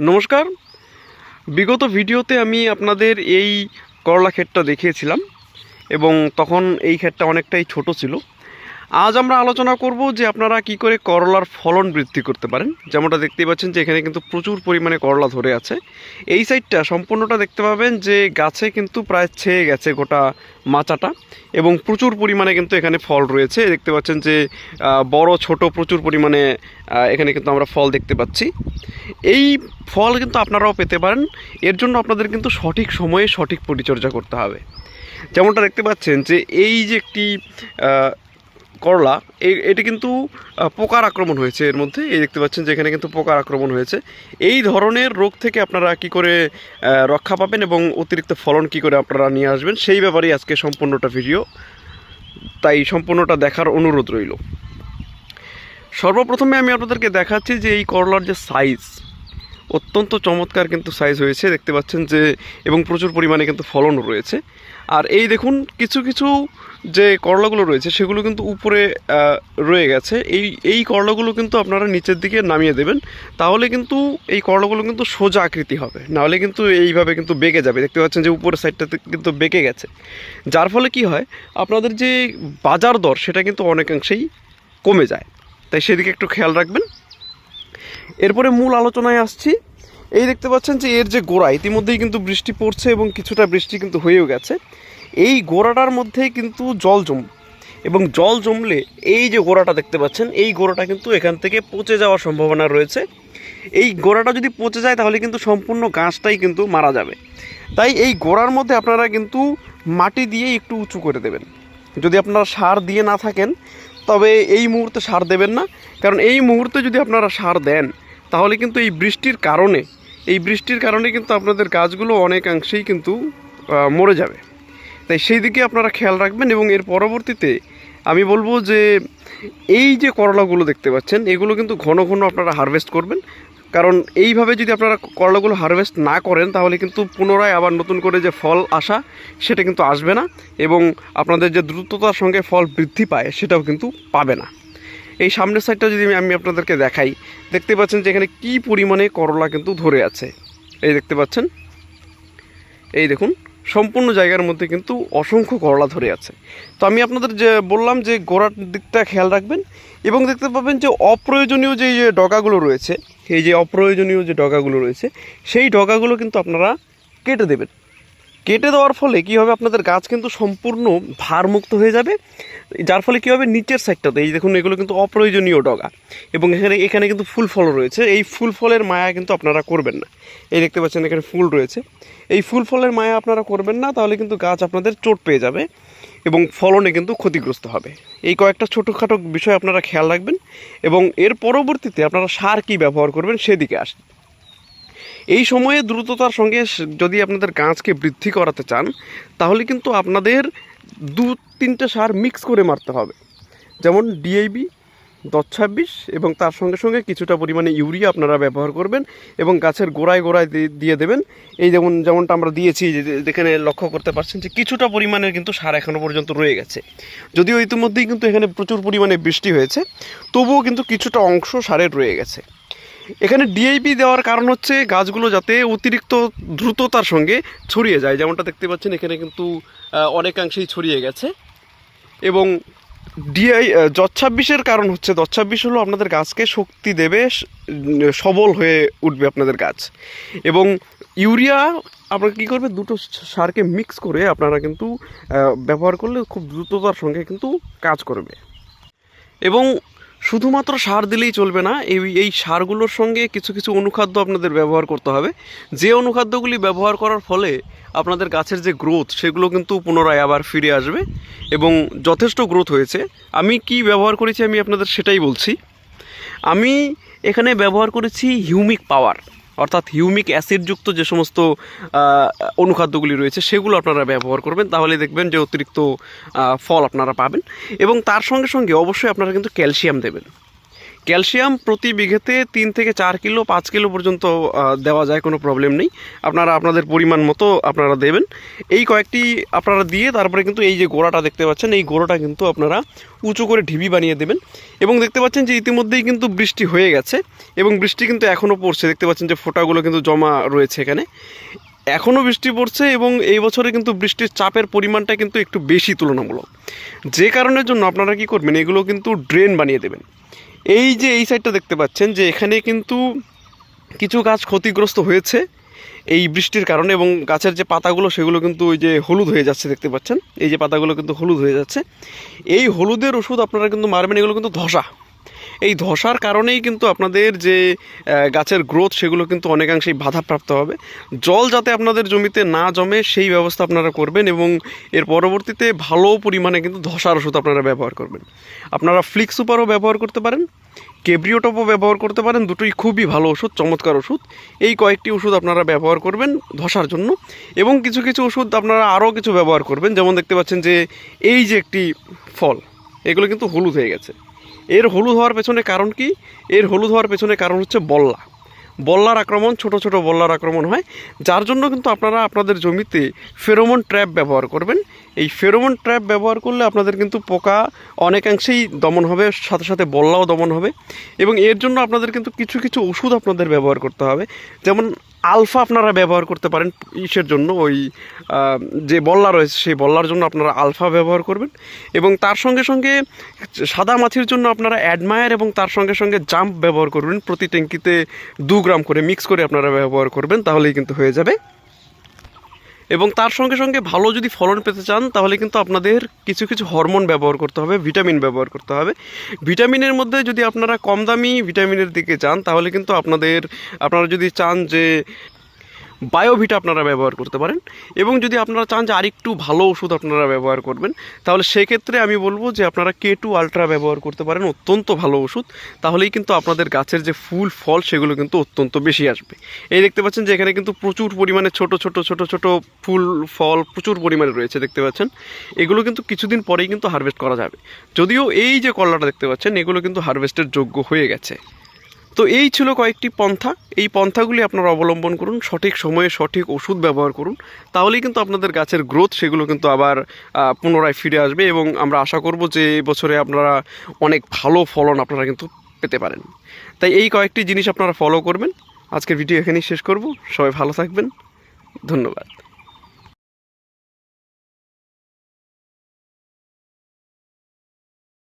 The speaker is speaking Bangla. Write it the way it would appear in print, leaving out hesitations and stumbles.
নমস্কার। বিগত ভিডিওতে আমি আপনাদের এই করলা ক্ষেতটা দেখিয়েছিলাম এবং তখন এই ক্ষেতটা অনেকটাই ছোট ছিল। আজ আমরা আলোচনা করব যে আপনারা কি করে করলার ফলন বৃদ্ধি করতে পারেন। যেমনটা দেখতে পাচ্ছেন যে এখানে কিন্তু প্রচুর পরিমাণে করলা ধরে আছে। এই সাইডটা সম্পূর্ণটা দেখতে পাবেন যে গাছে কিন্তু প্রায় ছেয়ে গেছে গোটা মাচাটা এবং প্রচুর পরিমাণে কিন্তু এখানে ফল রয়েছে। দেখতে পাচ্ছেন যে বড় ছোট প্রচুর পরিমাণে এখানে কিন্তু আমরা ফল দেখতে পাচ্ছি। এই ফল কিন্তু আপনারাও পেতে পারেন। এর জন্য আপনাদের কিন্তু সঠিক সময়ে সঠিক পরিচর্যা করতে হবে। যেমনটা দেখতে পাচ্ছেন যে এই যে একটি করলা, এটি কিন্তু পোকার আক্রমণ হয়েছে এর মধ্যে। এই দেখতে পাচ্ছেন যে এখানে কিন্তু পোকার আক্রমণ হয়েছে। এই ধরনের রোগ থেকে আপনারা কি করে রক্ষা পাবেন এবং অতিরিক্ত ফলন কি করে আপনারা নিয়ে আসবেন সেই ব্যাপারেই আজকে সম্পূর্ণটা ভিডিও, তাই সম্পূর্ণটা দেখার অনুরোধ রইল। সর্বপ্রথমে আমি আপনাদেরকে দেখাচ্ছি যে এই করলার যে সাইজ, অত্যন্ত চমৎকার কিন্তু সাইজ হয়েছে দেখতে পাচ্ছেন যে, এবং প্রচুর পরিমাণে কিন্তু ফলনও রয়েছে। আর এই দেখুন কিছু কিছু যে করলাগুলো রয়েছে সেগুলো কিন্তু উপরে রয়ে গেছে। এই করলাগুলো কিন্তু আপনারা নিচের দিকে নামিয়ে দেবেন, তাহলে কিন্তু এই করলাগুলো কিন্তু সোজা আকৃতি হবে, নাহলে কিন্তু এইভাবে কিন্তু বেঁকে যাবে। দেখতে পাচ্ছেন যে উপরের সাইডটাতে কিন্তু বেঁকে গেছে, যার ফলে কি হয় আপনাদের যে বাজার দর সেটা কিন্তু অনেকাংশেই কমে যায়। তাই সেদিকে একটু খেয়াল রাখবেন। এরপরে মূল আলোচনায় আসছি। এই দেখতে পাচ্ছেন যে এর যে গোড়া, ইতিমধ্যেই কিন্তু বৃষ্টি পড়ছে এবং কিছুটা বৃষ্টি কিন্তু হয়েও গেছে। এই গোড়াটার মধ্যেই কিন্তু জল জমবে এবং জল জমলে এই যে গোড়াটা দেখতে পাচ্ছেন, এই গোড়াটা কিন্তু এখান থেকে পচে যাওয়ার সম্ভাবনা রয়েছে। এই গোড়াটা যদি পচে যায় তাহলে কিন্তু সম্পূর্ণ গাছটাই কিন্তু মারা যাবে। তাই এই গোড়ার মধ্যে আপনারা কিন্তু মাটি দিয়ে একটু উঁচু করে দেবেন। যদি আপনারা সার দিয়ে না থাকেন তবে এই মুহূর্তে সার দেবেন না, কারণ এই মুহূর্তে যদি আপনারা সার দেন তাহলে কিন্তু এই বৃষ্টির কারণে কিন্তু আপনাদের গাছগুলো অনেকাংশেই কিন্তু মরে যাবে। তাই সেই দিকে আপনারা খেয়াল রাখবেন। এবং এর পরবর্তীতে আমি বলবো যে এই যে করলাগুলো দেখতে পাচ্ছেন এগুলো কিন্তু ঘন ঘন আপনারা হারভেস্ট করবেন, কারণ এইভাবে যদি আপনারা করলাগুলো হারভেস্ট না করেন তাহলে কিন্তু পুনরায় আবার নতুন করে যে ফল আসা সেটা কিন্তু আসবে না এবং আপনাদের যে দ্রুততার সঙ্গে ফল বৃদ্ধি পায় সেটাও কিন্তু পাবে না। এই সামনের সাইডটা যদি আমি আপনাদেরকে দেখাই, দেখতে পাচ্ছেন যে এখানে কী পরিমাণে করলা কিন্তু ধরে আছে। এই দেখতে পাচ্ছেন, এই দেখুন সম্পূর্ণ জায়গার মধ্যে কিন্তু অসংখ্য করলা ধরে আছে। তো আমি আপনাদের যে বললাম যে গোড়ার দিকটা খেয়াল রাখবেন এবং দেখতে পাবেন যে অপ্রয়োজনীয় যে ডগাগুলো রয়েছে, এই যে অপ্রয়োজনীয় যে ডগাগুলো রয়েছে সেই ডগাগুলো কিন্তু আপনারা কেটে দেবেন। কেটে দেওয়ার ফলে কী হবে, আপনাদের গাছ কিন্তু সম্পূর্ণ ভারমুক্ত হয়ে যাবে, যার ফলে কী হবে নিচের সাইডটাতে এই দেখুন এগুলো কিন্তু অপ্রয়োজনীয় ডগা এবং এখানে কিন্তু ফুল ফল রয়েছে। এই ফুল ফলের মায়া কিন্তু আপনারা করবেন না। এই দেখতে পাচ্ছেন এখানে ফুল রয়েছে, এই ফুল ফলের মায়া আপনারা করবেন না, তাহলে কিন্তু গাছ আপনাদের চোট পেয়ে যাবে এবং ফলনে কিন্তু ক্ষতিগ্রস্ত হবে। এই কয়েকটা ছোটোখাটো বিষয় আপনারা খেয়াল রাখবেন এবং এর পরবর্তীতে আপনারা সার কী ব্যবহার করবেন সেদিকে আসেন। এই সময়ে দ্রুততার সঙ্গে যদি আপনাদের গাছকে বৃদ্ধি করাতে চান তাহলে কিন্তু আপনাদের 2-3টে সার মিক্স করে মারতে হবে। যেমন ডিএপি 10-26 এবং তার সঙ্গে সঙ্গে কিছুটা পরিমাণে ইউরিয়া আপনারা ব্যবহার করবেন এবং গাছের গোড়ায় দিয়ে দেবেন। এই যেমনটা আমরা দিয়েছি, যেখানে লক্ষ্য করতে পারছেন যে কিছুটা পরিমাণের কিন্তু সার এখনও পর্যন্ত রয়ে গেছে। যদিও ইতিমধ্যেই কিন্তু এখানে প্রচুর পরিমাণে বৃষ্টি হয়েছে, তবুও কিন্তু কিছুটা অংশ সারের রয়ে গেছে। এখানে ডিএপি দেওয়ার কারণ হচ্ছে গাছগুলো যাতে অতিরিক্ত দ্রুততার সঙ্গে ছড়িয়ে যায়। যেমনটা দেখতে পাচ্ছেন এখানে কিন্তু অনেকাংশেই ছড়িয়ে গেছে। এবং 10-26 কারণ হচ্ছে 10-26 হলো আপনাদের গাছকে শক্তি দেবে, সবল হয়ে উঠবে আপনাদের গাছ। এবং ইউরিয়া আপনারা কী করবে, দুটো সারকে মিক্স করে আপনারা কিন্তু ব্যবহার করলে খুব দ্রুততার সঙ্গে কিন্তু কাজ করবে। এবং শুধুমাত্র সার দিলেই চলবে না, এই সারগুলোর সঙ্গে কিছু কিছু অনুখাদ্য আপনাদের ব্যবহার করতে হবে, যে অনুখাদ্যগুলি ব্যবহার করার ফলে আপনাদের গাছের যে গ্রোথ সেগুলো কিন্তু পুনরায় আবার ফিরে আসবে এবং যথেষ্ট গ্রোথ হয়েছে। আমি কি ব্যবহার করেছি আমি আপনাদের সেটাই বলছি। আমি এখানে ব্যবহার করেছি হিউমিক পাওয়ার, অর্থাৎ হিউমিক অ্যাসিডযুক্ত যে সমস্ত অনুখাদ্যগুলি রয়েছে সেগুলো আপনারা ব্যবহার করবেন, তাহলে দেখবেন যে অতিরিক্ত ফল আপনারা পাবেন। এবং তার সঙ্গে সঙ্গে অবশ্যই আপনারা কিন্তু ক্যালসিয়াম দেবেন। ক্যালসিয়াম প্রতি বিঘেতে 3 থেকে 4 কিলো 5 কিলো পর্যন্ত দেওয়া যায়, কোনো প্রবলেম নেই। আপনারা আপনাদের পরিমাণ মতো আপনারা দেবেন। এই কয়েকটি আপনারা দিয়ে তারপরে কিন্তু এই যে গোড়াটা দেখতে পাচ্ছেন, এই গোড়াটা কিন্তু আপনারা উঁচু করে ঢিবি বানিয়ে দেবেন। এবং দেখতে পাচ্ছেন যে ইতিমধ্যেই কিন্তু বৃষ্টি হয়ে গেছে এবং বৃষ্টি কিন্তু এখনও পড়ছে। দেখতে পাচ্ছেন যে ফোঁটাগুলো কিন্তু জমা রয়েছে এখানে, এখনও বৃষ্টি পড়ছে এবং এই বছরে কিন্তু বৃষ্টির চাপের পরিমাণটা কিন্তু একটু বেশি তুলনামূলক। যে কারণের জন্য আপনারা কি করবেন, এগুলো কিন্তু ড্রেন বানিয়ে দেবেন। এই যে এই সাইডটা দেখতে পাচ্ছেন যে এখানে কিন্তু কিছু গাছ ক্ষতিগ্রস্ত হয়েছে এই বৃষ্টির কারণে, এবং গাছের যে পাতাগুলো সেগুলো কিন্তু ওই যে হলুদ হয়ে যাচ্ছে, দেখতে পাচ্ছেন এই যে পাতাগুলো কিন্তু হলুদ হয়ে যাচ্ছে। এই হলুদের ওষুধ আপনারা কিন্তু মারবেন, এগুলো কিন্তু ধসা। এই ধসার কারণেই কিন্তু আপনাদের যে গাছের গ্রোথ সেগুলো কিন্তু অনেকাংশেই বাধাপ্রাপ্ত হবে। জল যাতে আপনাদের জমিতে না জমে সেই ব্যবস্থা আপনারা করবেন, এবং এর পরবর্তীতে ভালো পরিমাণে কিন্তু ধসার ওষুধ আপনারা ব্যবহার করবেন। আপনারা ফ্লিক্স সুপারও ব্যবহার করতে পারেন, কেব্রিওটপও ব্যবহার করতে পারেন, দুটোই খুবই ভালো ওষুধ, চমৎকার ওষুধ। এই কয়েকটি ওষুধ আপনারা ব্যবহার করবেন ধসার জন্য। এবং কিছু কিছু ওষুধ আপনারা আরও কিছু ব্যবহার করবেন, যেমন দেখতে পাচ্ছেন যে এই যে একটি ফল, এগুলো কিন্তু হলুদ হয়ে গেছে। এর হলুদ হওয়ার পেছনে কারণ কি? এর হলুদ হওয়ার পেছনে কারণ হচ্ছে বল্লার আক্রমণ, ছোট ছোট বল্লার আক্রমণ হয়, যার জন্য কিন্তু আপনারা আপনাদের জমিতে ফেরোমন ট্র্যাপ ব্যবহার করবেন। এই ফেরোমন ট্র্যাপ ব্যবহার করলে আপনাদের কিন্তু পোকা অনেকাংশেই দমন হবে, সাথে সাথে বল্লাও দমন হবে। এবং এর জন্য আপনাদের কিন্তু কিছু কিছু ওষুধ আপনাদের ব্যবহার করতে হবে, যেমন আলফা আপনারা ব্যবহার করতে পারেন ইসের জন্য, ওই যে বল্লা রয়েছে সেই বল্লার জন্য আপনারা আলফা ব্যবহার করবেন। এবং তার সঙ্গে সঙ্গে সাদা মাছির জন্য আপনারা অ্যাডমায়ার এবং তার সঙ্গে সঙ্গে জাম্প ব্যবহার করবেন। প্রতি ট্যাঙ্কিতে 2 গ্রাম করে মিক্স করে আপনারা ব্যবহার করবেন, তাহলেই কিন্তু হয়ে যাবে। এবং তার সঙ্গে সঙ্গে ভালো যদি ফলন পেতে চান তাহলে কিন্তু আপনাদের কিছু কিছু হরমোন ব্যবহার করতে হবে, ভিটামিন ব্যবহার করতে হবে। ভিটামিনের মধ্যে যদি আপনারা কম দামি ভিটামিনের দিকে যান তাহলে কিন্তু আপনারা যদি চান যে বায়োভিটা আপনারা ব্যবহার করতে পারেন, এবং যদি আপনারা চান যে আরেকটু ভালো ওষুধ আপনারা ব্যবহার করবেন তাহলে সেক্ষেত্রে আমি বলবো যে আপনারা K2 আলট্রা ব্যবহার করতে পারেন, অত্যন্ত ভালো ওষুধ। তাহলেই কিন্তু আপনাদের গাছের যে ফুল ফল সেগুলো কিন্তু অত্যন্ত বেশি আসবে। এই দেখতে পাচ্ছেন যে এখানে কিন্তু প্রচুর পরিমাণে ছোট ছোট ফুল ফল প্রচুর পরিমাণে রয়েছে, দেখতে পাচ্ছেন। এগুলো কিন্তু কিছুদিন পরেই কিন্তু হারভেস্ট করা যাবে। যদিও এই যে করলাটা দেখতে পাচ্ছেন এগুলো কিন্তু হারভেস্টের যোগ্য হয়ে গেছে। তো এই ছিল কয়েকটি পন্থা, এই পন্থাগুলি আপনারা অবলম্বন করুন, সঠিক সময়ে সঠিক ওষুধ ব্যবহার করুন, তাহলেই কিন্তু আপনাদের গাছের গ্রোথ সেগুলো কিন্তু আবার পুনরায় ফিরে আসবে। এবং আমরা আশা করব যে এই বছরে আপনারা অনেক ভালো ফলন আপনারা কিন্তু পেতে পারেন। তাই এই কয়েকটি জিনিস আপনারা ফলো করবেন। আজকের ভিডিও এখানেই শেষ করব। সবাই ভালো থাকবেন, ধন্যবাদ।